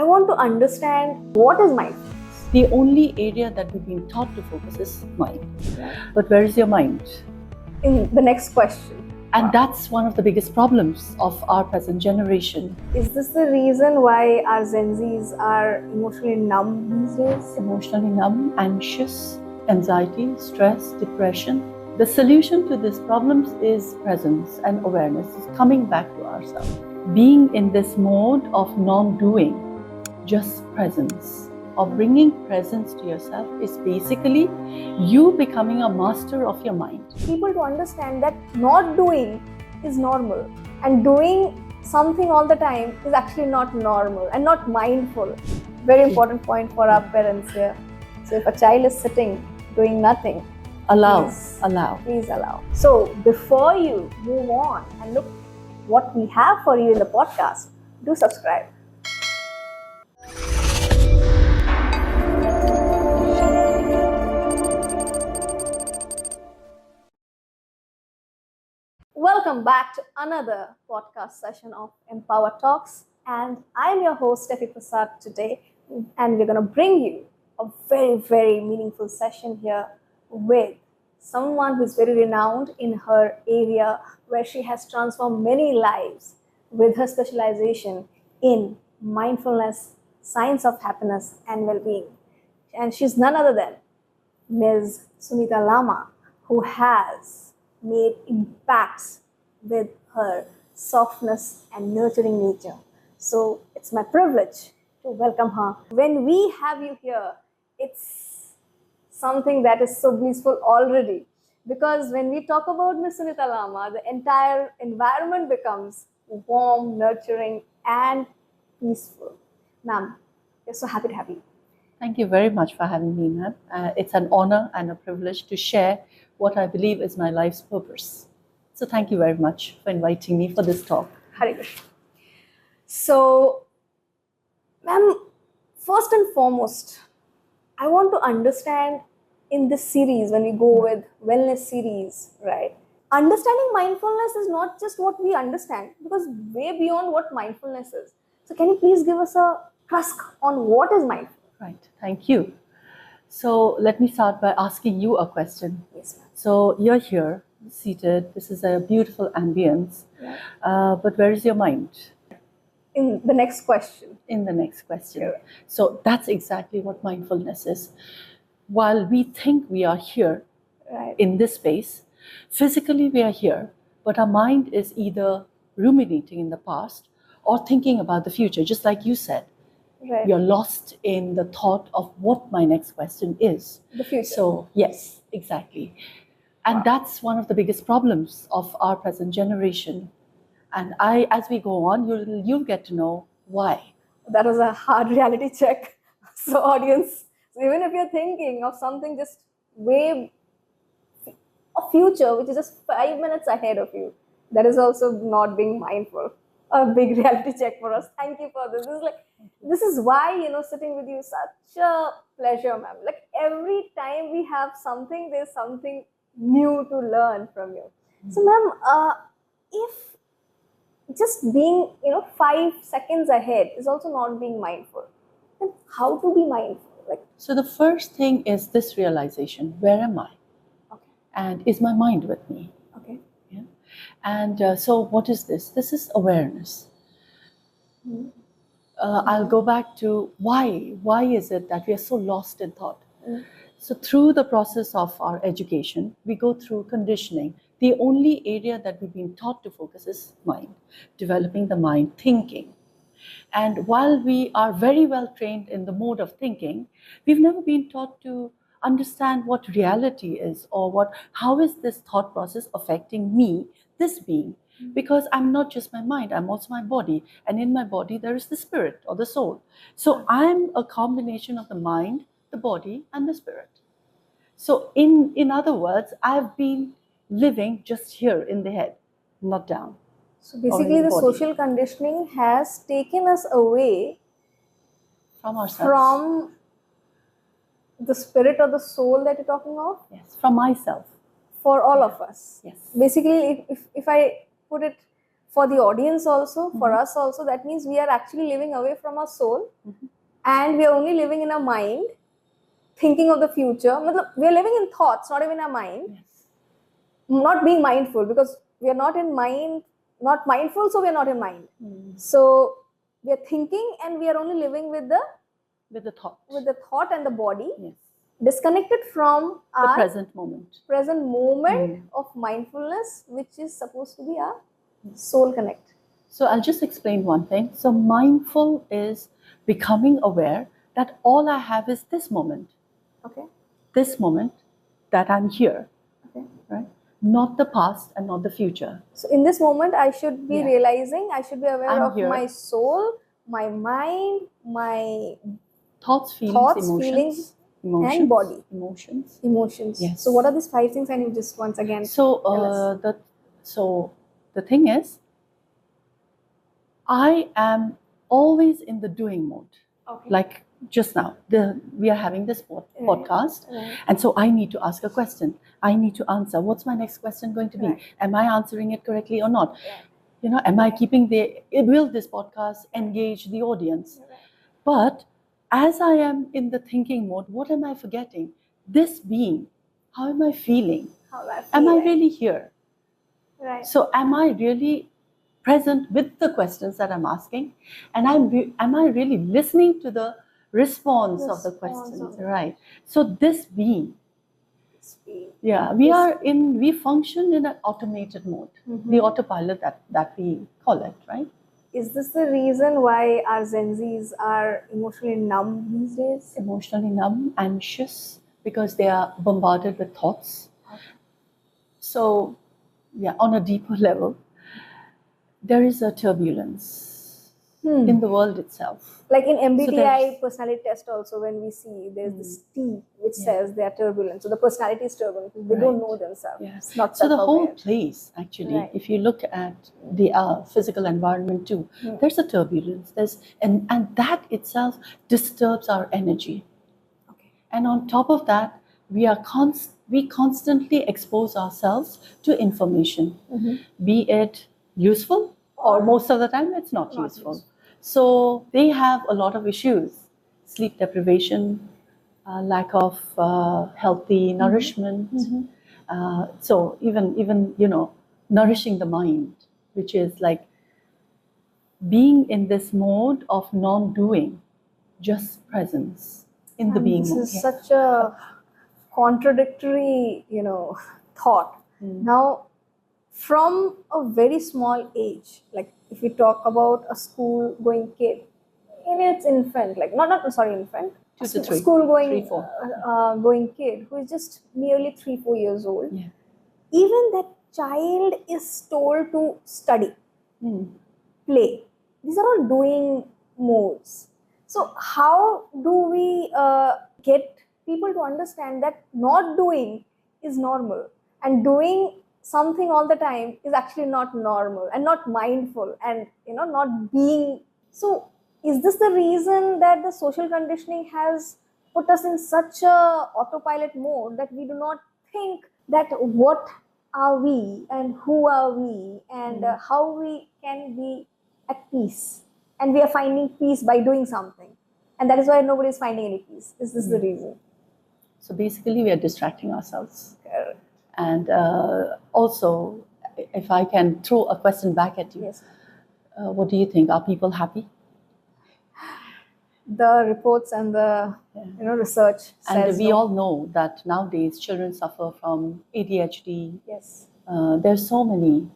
I want to understand what is mindfulness. The only area that we've been taught to focus is mind. But where is your mind? In the next question. And that's one of the biggest problems of our present generation. Is this the reason why our Gen Zs are emotionally numb these days? Emotionally numb, anxious, anxiety, stress, depression. The solution to these problems is presence and awareness, is coming back to ourselves. Being in this mode of non-doing, just presence, or bringing presence to yourself, is basically you becoming a master of your mind. People to understand that not doing is normal and doing something all the time is actually not normal and not mindful. Very important point for our parents here. So if a child is sitting doing nothing, please allow. So before you move on and look what we have for you in the podcast, do subscribe. Welcome back to another podcast session of Empower Talks, and I'm your host Steffi Prasad today, and we're going to bring you a very, very meaningful session here with someone who's very renowned in her area, where she has transformed many lives with her specialization in mindfulness, science of happiness and well-being. And she's none other than Ms. Sunita Lama, who has made impacts with her softness and nurturing nature. So it's my privilege to welcome her. When we have you here, it's something that is so blissful already, because when we talk about Ms. Sunita Lama, the entire environment becomes warm, nurturing and peaceful. Ma'am, we're so happy to have you. Thank you very much for having me, ma'am. It's an honor and a privilege to share what I believe is my life's purpose. So thank you very much for inviting me for this talk. Hare Krishna. So, ma'am, first and foremost, I want to understand in this series, when we go with wellness series, right? Understanding mindfulness is not just what we understand, because way beyond what mindfulness is. So can you please give us a crusk on what is mindfulness? Right, thank you. So let me start by asking you a question. Yes, ma'am. So you're here, seated. This is a beautiful ambience. Yeah. But where is your mind? In the next question. Yeah. So that's exactly what mindfulness is. While we think we are here, right, in this space, physically we are here, but our mind is either ruminating in the past or thinking about the future, just like you said. Right. You're lost in the thought of what my next question is. The future. So, yes, exactly. And that's one of the biggest problems of our present generation. And as we go on, you'll get to know why. That was a hard reality check. So audience, so even if you're thinking of something just way a future which is just 5 minutes ahead of you, that is also not being mindful. A big reality check for us. Thank you for this. This is why, sitting with you is such a pleasure, ma'am. Like every time we have something, there's something new to learn from you. So, ma'am, if just being, 5 seconds ahead is also not being mindful, then how to be mindful? So the first thing is this realization: where am I? Okay. And is my mind with me? Okay. Yeah. And so what is this? This is awareness. Mm-hmm. I'll go back to why. Why is it that we are so lost in thought? Mm-hmm. So through the process of our education, we go through conditioning. The only area that we've been taught to focus is mind, developing the mind, thinking. And while we are very well trained in the mode of thinking, we've never been taught to understand what reality is, or how is this thought process affecting me, this being. Because I'm not just my mind, I'm also my body. And in my body, there is the spirit or the soul. So I'm a combination of the mind, the body, and the spirit. So in other words, I've been living just here in the head, not down. So basically the social conditioning has taken us away from ourselves, from the spirit or the soul that you're talking of? Yes, from myself. For all of us. Yes. Basically, if I put it for the audience also, for us also, that means we are actually living away from our soul, and we are only living in our mind, thinking of the future. We are living in thoughts, not even our mind. Yes. Not being mindful, because we are not in mind, not mindful, so we are not in mind. So we are thinking, and we are only living with the thought and the body, yes. disconnected from The our present moment. of mindfulness, which is supposed to be our soul connect. So I'll just explain one thing. So mindful is becoming aware that all I have is this moment. Okay. This moment that I'm here. Okay. Right? Not the past and not the future. So in this moment, I should be realizing, I should be aware I'm of here. my soul, my mind, my thoughts, feelings, and body. Emotions. Yes. So what are these 5 things? And you just once again the thing is, I am always in the doing mode. Okay. Like just now, we are having this podcast, and so I need to ask a question. I need to answer. What's my next question going to be? Am I answering it correctly or not? Am I keeping will this podcast engage the audience? But as I am in the thinking mode, what am I forgetting? This being, how am I feeling? Am I really here? Right. So am I really present with the questions that I'm asking? And am I really listening to the response of the questions? Right. So this being, we function in an automated mode, the autopilot that we call it, right? Is this the reason why our GenZs are emotionally numb these days? Emotionally numb, anxious, because they are bombarded with thoughts. So, on a deeper level, there is a turbulence in the world itself. Like in MBTI personality test also, when we see there's this T which says they are turbulent. So the personality is turbulent. They don't know themselves. It's not so the whole place, actually, if you look at the physical environment too, there's a turbulence. And that itself disturbs our energy. Okay. And on top of that, we constantly expose ourselves to information, be it useful, or most of the time it's not useful. So they have a lot of issues: sleep deprivation, lack of healthy nourishment. So even nourishing the mind, which is like being in this mode of non-doing, just presence in the being mode. This is such a contradictory, thought. Now, from a very small age, like if we talk about a school-going kid in its infant, like infant, 2 to 3, school-going 3, 4. Going kid who is just nearly 3-4 years old, even that child is told to study, play. These are all doing modes. So how do we get people to understand that not doing is normal, and doing something all the time is actually not normal and not mindful, and not being? So is this the reason that the social conditioning has put us in such a autopilot mode that we do not think that what are we and who are we and how we can be at peace, and we are finding peace by doing something, and that is why nobody is finding any peace? Is this the reason? So basically we are distracting ourselves. Correct. And also, if I can throw a question back at you, what do you think? Are people happy? The reports and the research says and we all know that nowadays children suffer from ADHD. Yes. There's so many.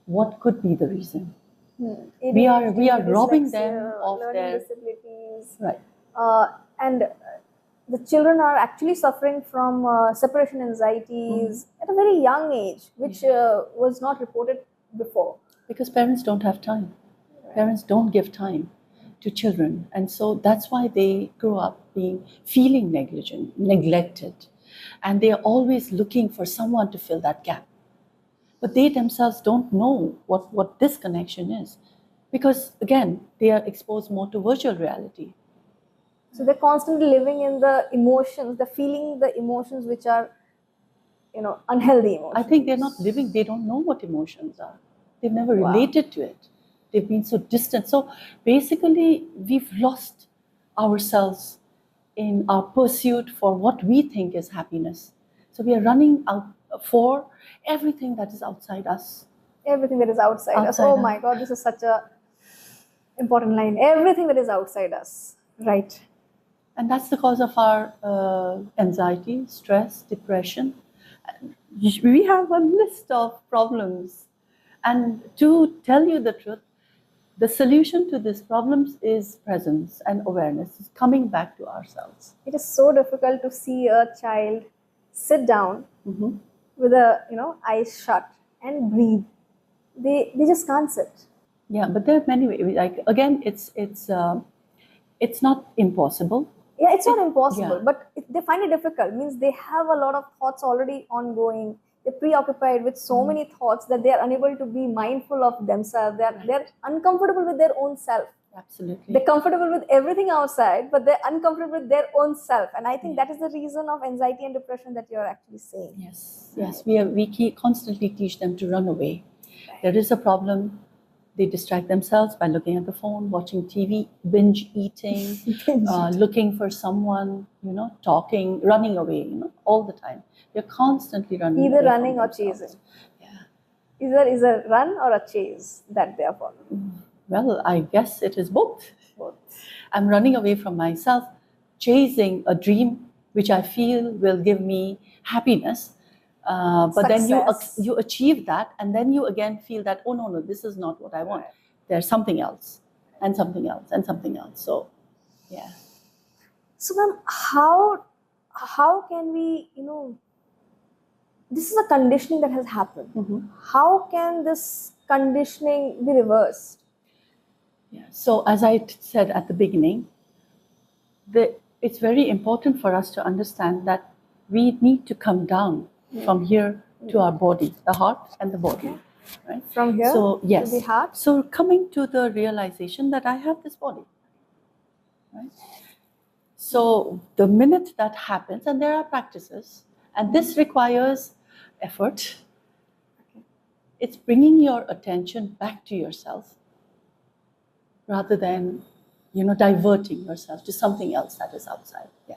What could be the reason? We are robbing them of their disabilities. Right. And the children are actually suffering from separation anxieties at a very young age, which was not reported before. Because parents don't have time. Parents don't give time to children, and so that's why they grow up feeling neglected, and they are always looking for someone to fill that gap. But they themselves don't know what this connection is, because again they are exposed more to virtual reality. So they're constantly living in the emotions, they're feeling the emotions which are unhealthy emotions. I think they're not living, they don't know what emotions are. They've never Wow. related to it. They've been so distant. So basically, we've lost ourselves in our pursuit for what we think is happiness. So we are running out for everything that is outside us. Everything that is outside us. Outside Oh us. my God, this is such a important line. Everything that is outside us. Right. And that's the cause of our anxiety, stress, depression. We have a list of problems. And to tell you the truth, the solution to these problems is presence and awareness, is coming back to ourselves. It is so difficult to see a child sit down Mhm. with eyes shut and breathe. They just can't sit. Yeah, but there are many ways. Like again, it's not impossible. Yeah, it's not impossible, yeah. but they find it difficult. Means they have a lot of thoughts already ongoing. They're preoccupied with so many thoughts that they are unable to be mindful of themselves. They're uncomfortable with their own self. Absolutely. They're comfortable with everything outside, but they're uncomfortable with their own self. And I think that is the reason of anxiety and depression that you're actually saying. Yes, yes. We constantly teach them to run away. There is a problem. They distract themselves by looking at the phone, watching TV, binge eating, looking for someone, talking, running away, all the time. They're constantly running Either away from running or themselves. chasing. Yeah. Is a run or a chase that they are following? Well, I guess it is both. Both. I'm running away from myself, chasing a dream which I feel will give me happiness. But then Success. you achieve that, and then you again feel that, oh no, this is not what I want. Right. There's something else, and something else, and something else. So, yeah. So, ma'am, how can we, this is a conditioning that has happened. Mm-hmm. How can this conditioning be reversed? Yeah. So, as I said at the beginning, it's very important for us to understand that we need to come down from here to our body, the heart and the body. Right? From here to the heart? So coming to the realization that I have this body. Right? So the minute that happens, and there are practices, and this requires effort, it's bringing your attention back to yourself rather than diverting yourself to something else that is outside. Yeah.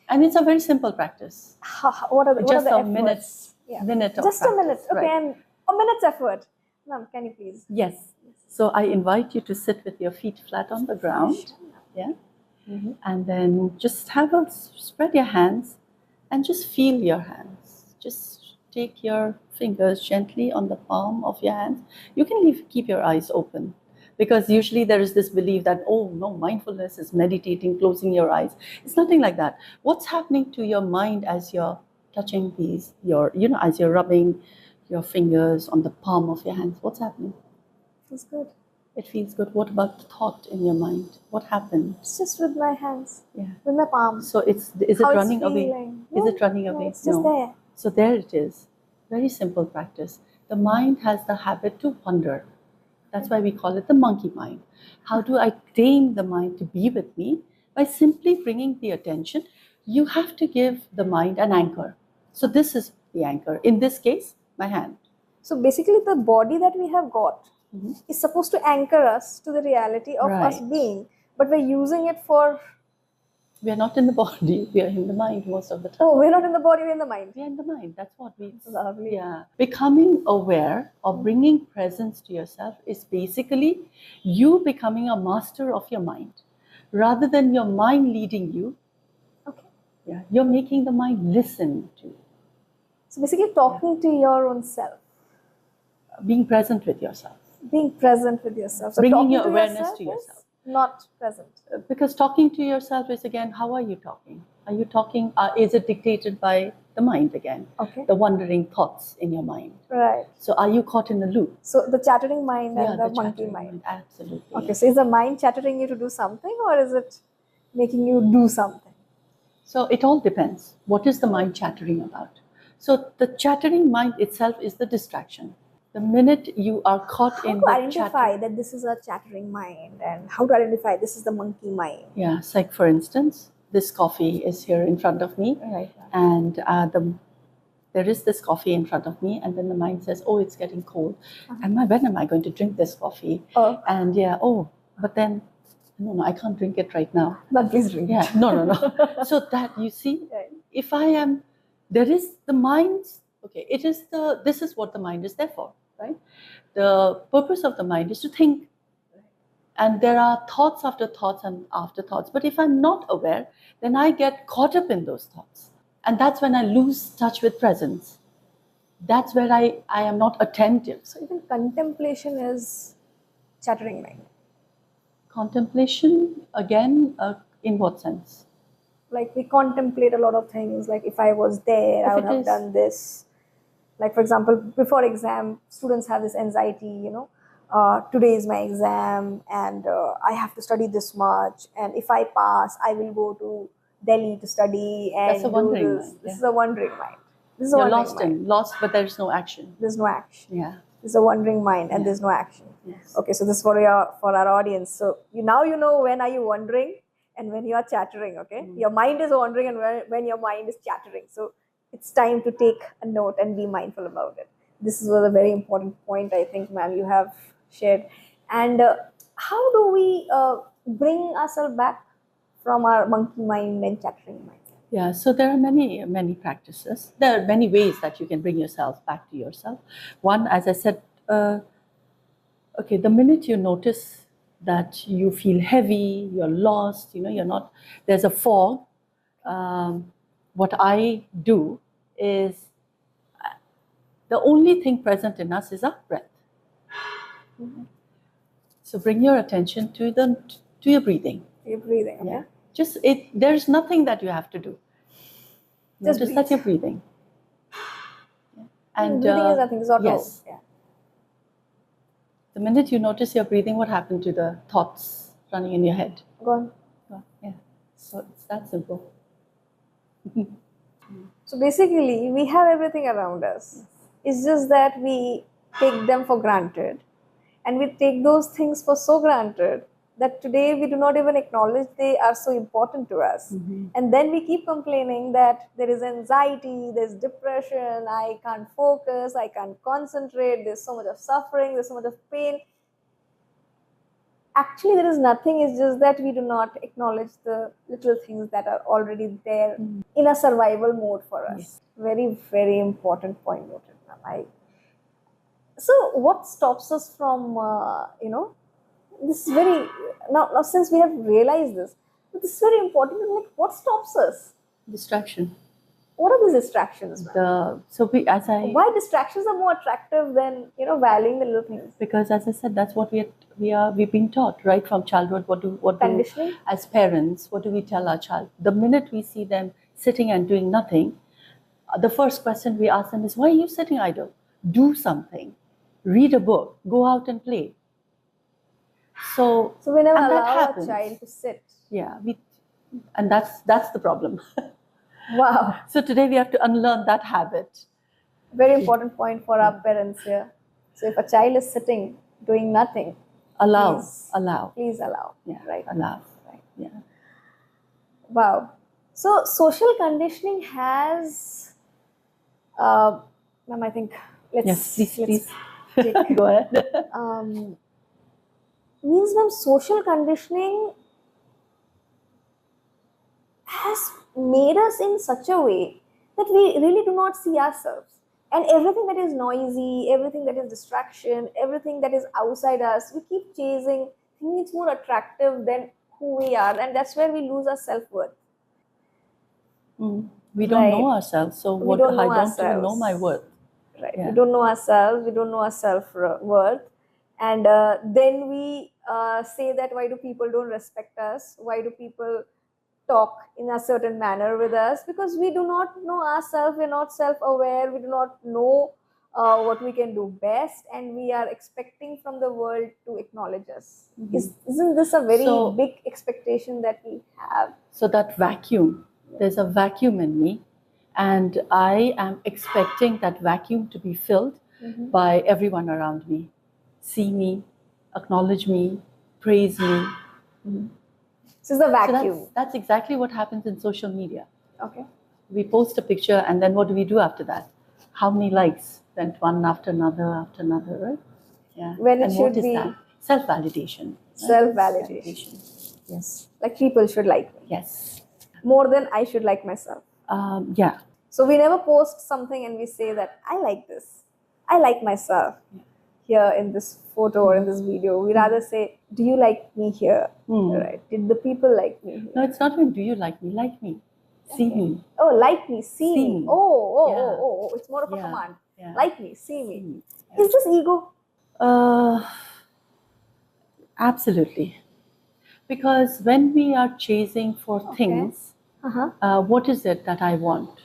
And it's a very simple practice. What are the efforts? Minute of just practice, a minute. Okay, right. and a minute's effort. Ma'am, can you please? Yes. So I invite you to sit with your feet flat on the ground. Yeah. Mm-hmm. And then just spread your hands and just feel your hands. Just take your fingers gently on the palm of your hands. You can keep your eyes open. Because usually there is this belief that, oh no, mindfulness is meditating, closing your eyes. It's nothing like that. What's happening to your mind as you're touching as you're rubbing your fingers on the palm of your hands? What's happening? Feels good. It feels good. What about the thought in your mind? What happened? It's just with my hands. Yeah. With my palm. So is it running away? No, is it running away? No, it's just there. So there it is. Very simple practice. The mind has the habit to wander. That's why we call it the monkey mind. How do I tame the mind to be with me? By simply bringing the attention. You have to give the mind an anchor. So this is the anchor. In this case, my hand. So basically the body that we have got is supposed to anchor us to the reality of us being. But we're using it for... We are not in the body, we are in the mind most of the time. Oh, we're not in the body, we're in the mind. We are in the mind, that's what we... Lovely. Yeah. Becoming aware or bringing presence to yourself is basically you becoming a master of your mind. Rather than your mind leading you, yeah, you're making the mind listen to you. So basically talking to your own self. Being present with yourself. Being present with yourself. So bringing your awareness to yourself. Not present. Because talking to yourself is again, how are you talking? Are you talking, is it dictated by the mind again? Okay. The wandering thoughts in your mind. Right. So are you caught in the loop? So the chattering mind and the monkey mind. Absolutely. Okay, so is the mind chattering you to do something or is it making you do something? So it all depends. What is the mind chattering about? So the chattering mind itself is the distraction. The minute you are caught in the How to identify that this is a chattering mind and how to identify this is the monkey mind? Yeah, it's like for instance, this coffee is here in front of me, right. And there is this coffee in front of me, and then the mind says, oh, it's getting cold. And when am I going to drink this coffee? Oh. And but then, no, I can't drink it right now. But please drink Yeah, it. no. So that, you see, Right. if I am, there is the mind's, okay, this is what the mind is there for, right? The purpose of the mind is to think. And there are thoughts after thoughts and afterthoughts. But if I'm not aware, then I get caught up in those thoughts. And that's when I lose touch with presence. That's where I am not attentive. So even contemplation is chattering mind. Contemplation, again, in what sense? Like we contemplate a lot of things. Like if I was there, I would have done this. Like for example, before exam, students have this anxiety, today is my exam and I have to study this much. And if I pass, I will go to Delhi to study and That's a wandering do this. mind. This is a wandering mind. This is a You're wandering mind. lost, but there's no action. There's no action. Yeah. There's a wandering mind and there's no action. Yes. Okay, so this is for our audience. So you know when are you wandering and when you are chattering. Okay, your mind is wandering and when your mind is chattering. So it's time to take a note and be mindful about it. This was a very important point, I think, ma'am, you have shared. And how do we bring ourselves back from our monkey mind and chattering mind? Yeah, so there are many practices. There are many ways that you can bring yourself back to yourself. One, as I said, okay, the minute you notice that you feel heavy, you're lost, you're not, there's a fog, what I do is, the only thing present in us is our breath. So bring your attention to your breathing. You're breathing, okay? Yeah. Just there's nothing that you have to do. Just Just that you're breathing. Yeah. And breathing is nothing, it's auto. Yes. Yeah. The minute you notice your breathing, what happened to the thoughts running in your head? Gone. Yeah. So it's that simple. So basically, we have everything around us. It's just that we take them for granted. And we take those things for so granted that today we do not even acknowledge they are so important to us. And then we keep complaining that there is anxiety, there's depression, I can't focus, I can't concentrate, there's so much of suffering, there's so much of pain. Actually, there is nothing, it's just that we do not acknowledge the little things that are already there in a survival mode for us. Yes. Very, very important point noted, ma'am. So what stops us from, this is very, now since we have realized this, this is very important, like what stops us? Distraction. What are these distractions, ma'am? Why distractions are more attractive than, valuing the little things? Because as I said, that's what we've been taught right from childhood. What do as parents, what do we tell our child? The minute we see them sitting and doing nothing, the first question we ask them is, why are you sitting idle? Do something. Read a book. Go out and play. So we never and that allow happens. a child to sit. Yeah, and that's the problem. Wow. So today we have to unlearn that habit. Very important point for our parents here. So if a child is sitting, doing nothing, allow. Please allow. Yeah, right. Allow. Right. Yeah. Wow. So social conditioning has, ma'am, I think Yes, please. take, Go ahead. means, ma'am, social conditioning has made us in such a way that we really do not see ourselves. And everything that is noisy, everything that is distraction, everything that is outside us, we keep chasing, thinking it's more attractive than who we are. And that's where we lose our self-worth. We don't know ourselves. So I don't even know my worth. Right. Yeah. We don't know ourselves. We don't know our self-worth. And then we say that why do people don't respect us? Why do people talk in a certain manner with us? Because we do not know ourselves. We're not self-aware. We do not know what we can do best. And we are expecting from the world to acknowledge us. Isn't this a very big expectation that we have? So that vacuum, there's a vacuum in me. And I am expecting that vacuum to be filled by everyone around me. See me, acknowledge me, praise me. So it's the vacuum. So that's exactly what happens in social media. Okay. We post a picture and then what do we do after that? how many likes went one after another, right? Yeah. When it And should what is be that? Self-validation. Right? self-validation. Yes. Like people should like me Yes. more than I should like myself. Yeah. So we never post something and we say that I like this. I like myself here in this photo or in this video. We rather say, do you like me here? Right? Did the people like me here? No, it's not even do you like me? Like me. See me. Oh, like me, see See me. me. Oh. It's more of a Yeah. command. Yeah. Like me, see me. me. Is this ego? Absolutely. Because when we are chasing for things, what is it that I want?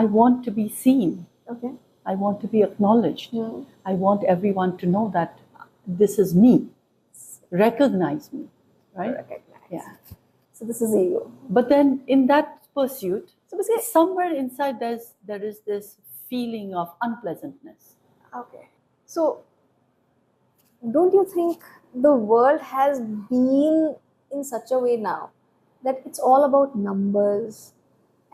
I want to be seen. Okay. I want to be acknowledged. I want everyone to know that this is me. Recognize me. Right? Recognize. Yeah. So this is ego. But then in that pursuit, So basically, somewhere inside there is this feeling of unpleasantness. okay. So don't you think the world has been in such a way now that it's all about numbers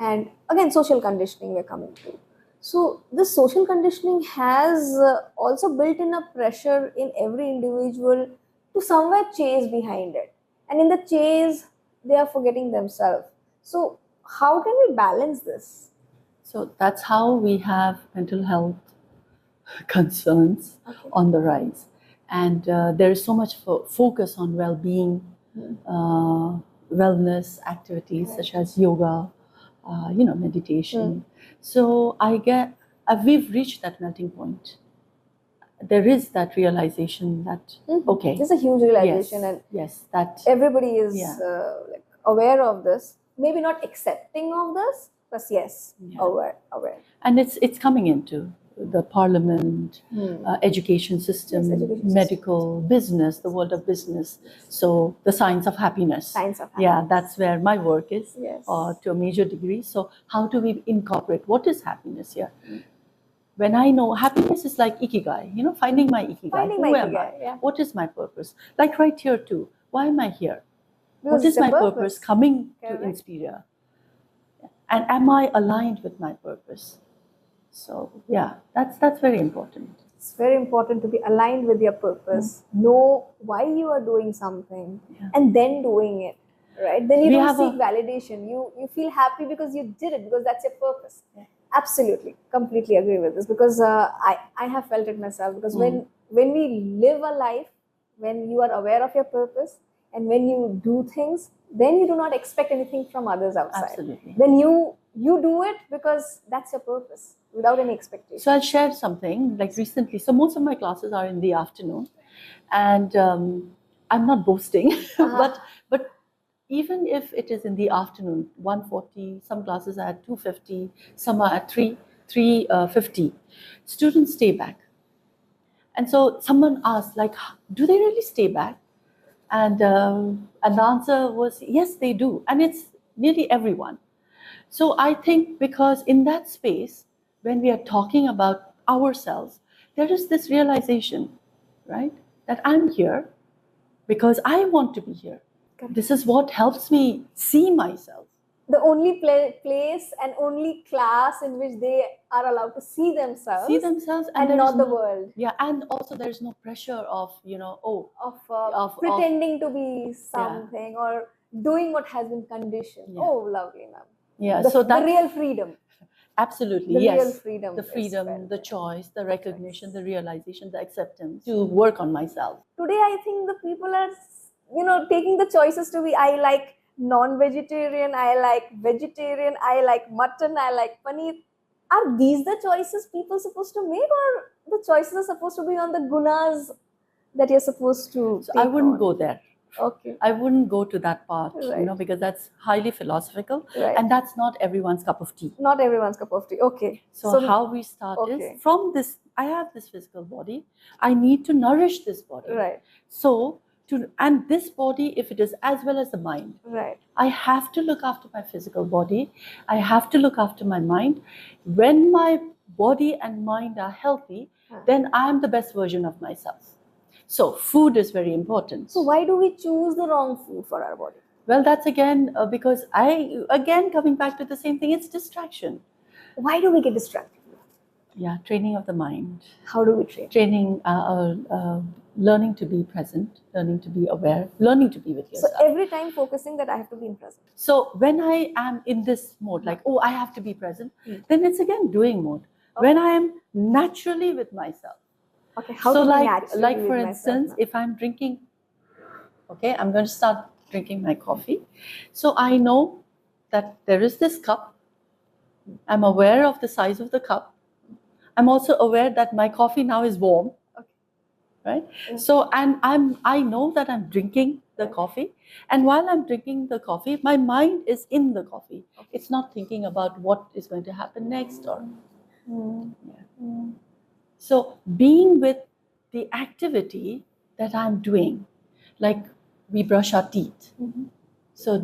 and again social conditioning we're coming to? So this social conditioning has also built in a pressure in every individual to somewhere chase behind it, and in the chase they are forgetting themselves. So how can we balance this? So that's how we have mental health concerns on the rise. And there is so much focus on well-being, wellness activities such as yoga, meditation. So we've reached that melting point. There is that realization that okay, There's a huge realization, and that everybody is like aware of this. Maybe not accepting of this, but yes, aware. And it's coming into the parliament, education system, medical, business, the world of business. So the science of happiness. Yeah, that's where my work is, to a major degree. So how do we incorporate what is happiness here? When I know happiness is like ikigai, finding my ikigai. Who am I? Yeah. What is my purpose? Like right here too. Why am I here? What is my purpose coming to Inspiria? And am I aligned with my purpose? So yeah, that's very important. It's very important to be aligned with your purpose. Know why you are doing something, and then doing it. Right? Then you don't seek validation. You feel happy because you did it, because that's your purpose. Yeah. Absolutely, completely agree with this, because I have felt it myself. Because when we live a life, when you are aware of your purpose, and when you do things, then you do not expect anything from others outside. Absolutely. Then you do it because that's your purpose, without any expectation. So I'll share something like recently. So most of my classes are in the afternoon, and I'm not boasting, but even if it is in the afternoon, 1:40, some classes are at 2:50, some are at 3:50, students stay back. And so someone asked, like, do they really stay back? And the answer was, yes, they do. And it's nearly everyone. So I think because in that space, when we are talking about ourselves, there is this realization, right, that I'm here because I want to be here. This is what helps me see myself. The only place and only class in which they are allowed to see themselves, and not the world. Yeah, and also there's no pressure of, pretending to be something or doing what has been conditioned. Oh, lovely, ma'am. Yeah, so that's the real freedom. Absolutely, the real freedom. The freedom, the choice, the recognition, the realization, the acceptance to work on myself. Today, I think the people are, taking the choices to be, I like non-vegetarian, I like vegetarian, I like mutton, I like paneer. Are these the choices people are supposed to make, or the choices are supposed to be on the gunas that you're supposed to So I wouldn't go there. Okay. I wouldn't go to that part, because that's highly philosophical, and that's not everyone's cup of tea. Not everyone's cup of tea. Okay. So how we start is from this. I have this physical body. I need to nourish this body. Right. So and this body, if it is as well as the mind, right, I have to look after my physical body. I have to look after my mind. When my body and mind are healthy, then I am the best version of myself. So food is very important. So why do we choose the wrong food for our body? Well, that's again because coming back to the same thing, it's distraction. Why do we get distracted? Yeah, training of the mind. How do we train? Training, learning to be present, learning to be aware, learning to be with So yourself. every time focusing that I have to be in present. So when I am in this mode, like, oh, I have to be present, then it's again doing mode. Okay. When I am naturally with myself. Okay, how So to be like naturally for with instance, myself now? if I'm drinking, okay, I'm going to start drinking my coffee. So I know that there is this cup. I'm aware of the size of the cup. I'm also aware that my coffee now is warm. Okay. Right? Yeah. So, and I know that I'm drinking the coffee, and while I'm drinking the coffee, my mind is in the coffee. Okay. It's not thinking about what is going to happen next or. So, being with the activity that I'm doing, like we brush our teeth. So,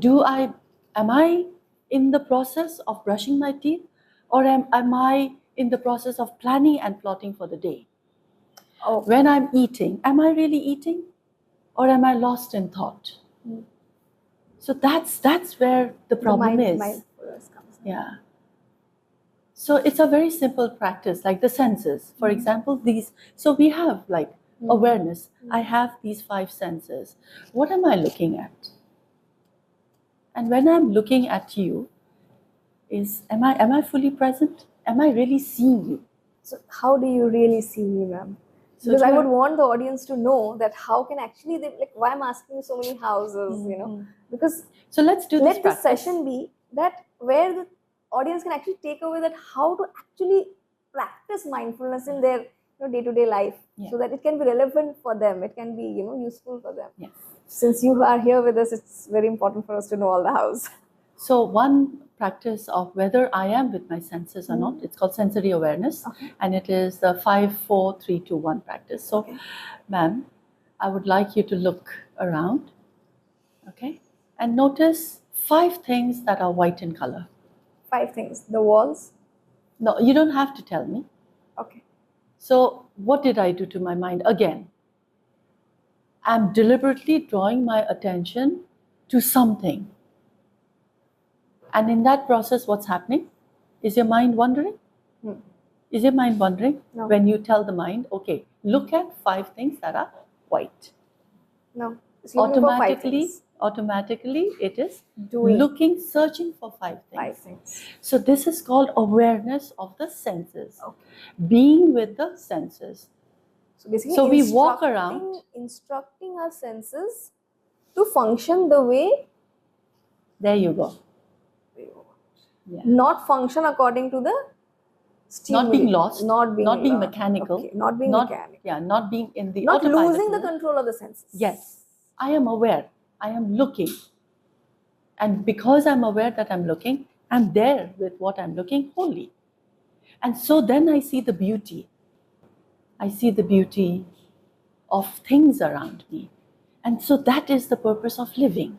am I in the process of brushing my teeth, or am I in the process of planning and plotting for the day? Oh. When I'm eating, am I really eating, or am I lost in thought? So that's where the problem is. Mindfulness comes in. Yeah. So it's a very simple practice, like the senses. For example, these. So we have like awareness. I have these 5 senses. What am I looking at? And when I'm looking at you, am I fully present? Am I really seeing you? So how do you really see me, ma'am? So Because I would want the audience to know that how can actually they, like, why I'm asking you so many houses, you know? Because so let's do this let this practice. session be that where the audience can actually take away that how to actually practice mindfulness in their day-to-day life, so that it can be relevant for them, it can be useful for them. Yes. Since you are here with us, it's very important for us to know all the hows. So one practice of whether I am with my senses or not, it's called sensory awareness, and it is the 5, 4, 3, 2, 1 practice. So, ma'am, I would like you to look around, okay, and notice 5 things that are white in color. 5 things. The walls? No, you don't have to tell me. Okay. So what did I do to my mind? Again, I'm deliberately drawing my attention to something. And in that process, what's happening? Is your mind wandering? Is your mind wandering? No. When you tell the mind, okay, look at 5 things that are white. No. It's looking for 5 things. Automatically, it is Doing. searching for 5 things. 5 things. So this is called awareness of the senses. Being with the senses. So basically, we walk around. Instructing our senses to function the way. There you go. Yeah. Not function according to the stimuli. Not being lost. Not being mechanical. Okay. Not being mechanical. Yeah, not being in the not autopilot losing mode. the control of the senses. Yes. I am aware. I am looking. And because I'm aware that I'm looking, I'm there with what I'm looking wholly. And so then I see the beauty. I see the beauty of things around me. And so that is the purpose of living.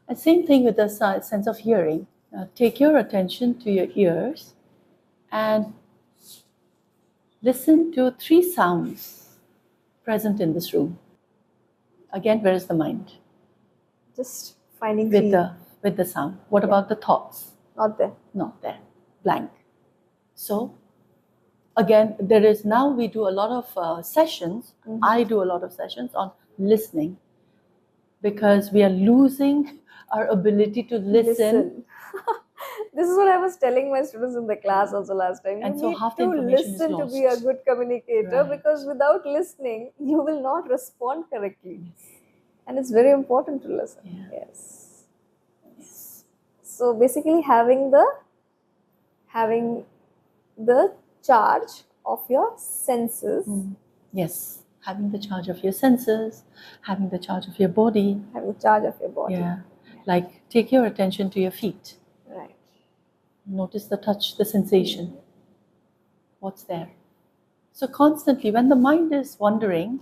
And same thing with the sense of hearing. Take your attention to your ears and listen to 3 sounds present in this room. Again, where is the mind? Just finding with the sound. What about the thoughts? Not there. Not there. Blank. So again, we do a lot of sessions. I do a lot of sessions on listening, because we are losing our ability to listen. This is what I was telling my students in the class also last time. And you so need half the to information is listen to lost. be a good communicator, Right. because without listening, you will not respond correctly. And it's very important to listen. Yeah. Yes. So basically, having the charge of your senses. Yes, having the charge of your senses, having the charge of your body. Having charge of your body. Yeah. Like, take your attention to your feet. Right. Notice the touch, the sensation. What's there? So constantly, when the mind is wandering,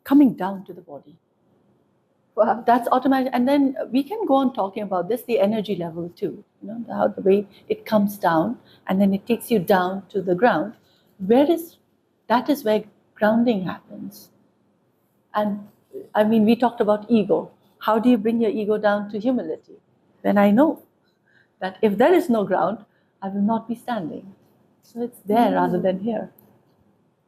coming down to the body. Wow. That's automatic. And then we can go on talking about this, the energy level too. How the way it comes down and then it takes you down to the ground. That is where grounding happens. And I mean, we talked about ego. How do you bring your ego down to humility? Then I know that if there is no ground, I will not be standing. So it's there rather than here.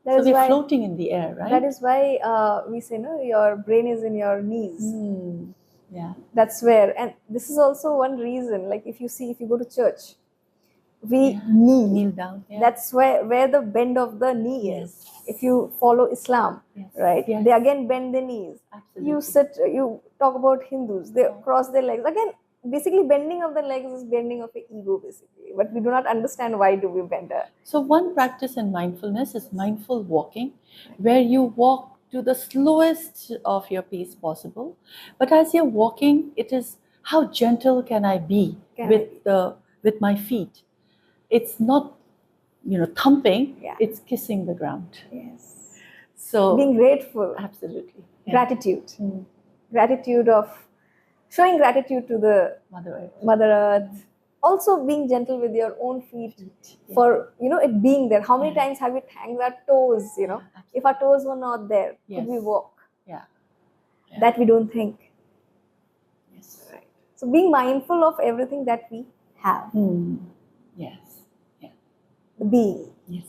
That So is we're why floating in the air, right? that is why we say, no, your brain is in your knees. Yeah. That's where, and this is also one reason. Like if you go to church, we Kneel down. Yeah. That's where the bend of the knee is. If you follow Islam, right, Yes. they again bend their knees. Absolutely. You talk about Hindus, they cross their legs. Again, basically bending of the legs is bending of the ego, basically. But we do not understand why do we bend it. So one practice in mindfulness is mindful walking, where you walk to the slowest of your pace possible. But as you're walking, it is how gentle can I be with my feet. It's not, thumping. Yeah. It's kissing the ground. Yes. So being grateful. Absolutely. Yeah. Gratitude. Gratitude of showing gratitude to the Mother Earth. Also being gentle with your own feet for it being there. How many times have we thanked our toes? If our toes were not there, could we walk? Yeah. That we don't think. Yes. Right. So being mindful of everything that we have. Yes. Yeah. The being. Yes.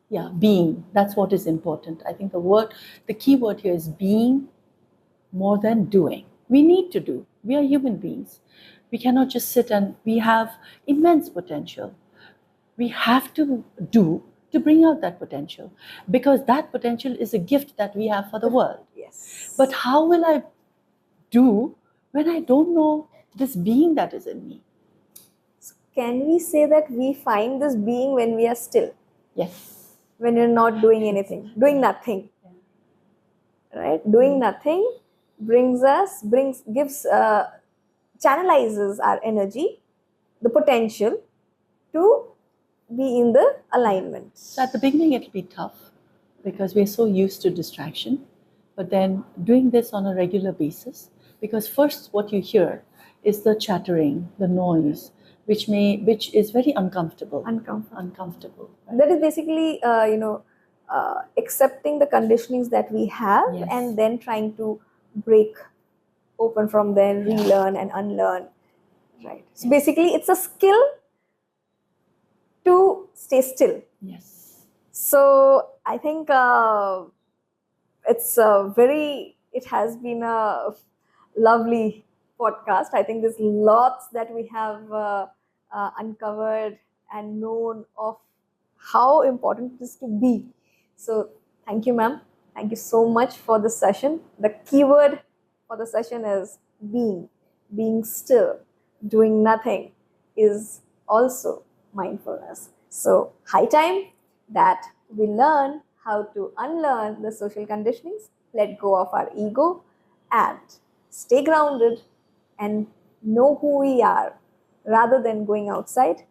Yeah, being. That's what is important. I think the key word here is being more than doing. We need to do. We are human beings. We cannot just sit, and we have immense potential. We have to do to bring out that potential, because that potential is a gift that we have for the world. Yes. But how will I do when I don't know this being that is in me? So can we say that we find this being when we are still? Yes. When you're not doing anything, doing nothing. Right? Doing nothing channelizes our energy, the potential to be in the alignment. So at the beginning, it'll be tough because we're so used to distraction. But then doing this on a regular basis, because first what you hear is the chattering, the noise, which is very uncomfortable. Uncomfortable. Right? That is basically, accepting the conditionings that we have, and then trying to break open from them, relearn and unlearn. Right. So basically, it's a skill to stay still. Yes. So I think it has been a lovely podcast. I think there's lots that we have uncovered and known of how important it is to be. So thank you, ma'am. Thank you so much for this session. The keyword for the session is being still, doing nothing is also mindfulness. So high time that we learn how to unlearn the social conditionings, let go of our ego, and stay grounded and know who we are, rather than going outside,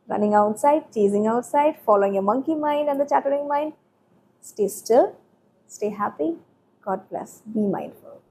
running outside, chasing outside, following a monkey mind and the chattering mind. Stay still, stay happy. God bless. Be mindful.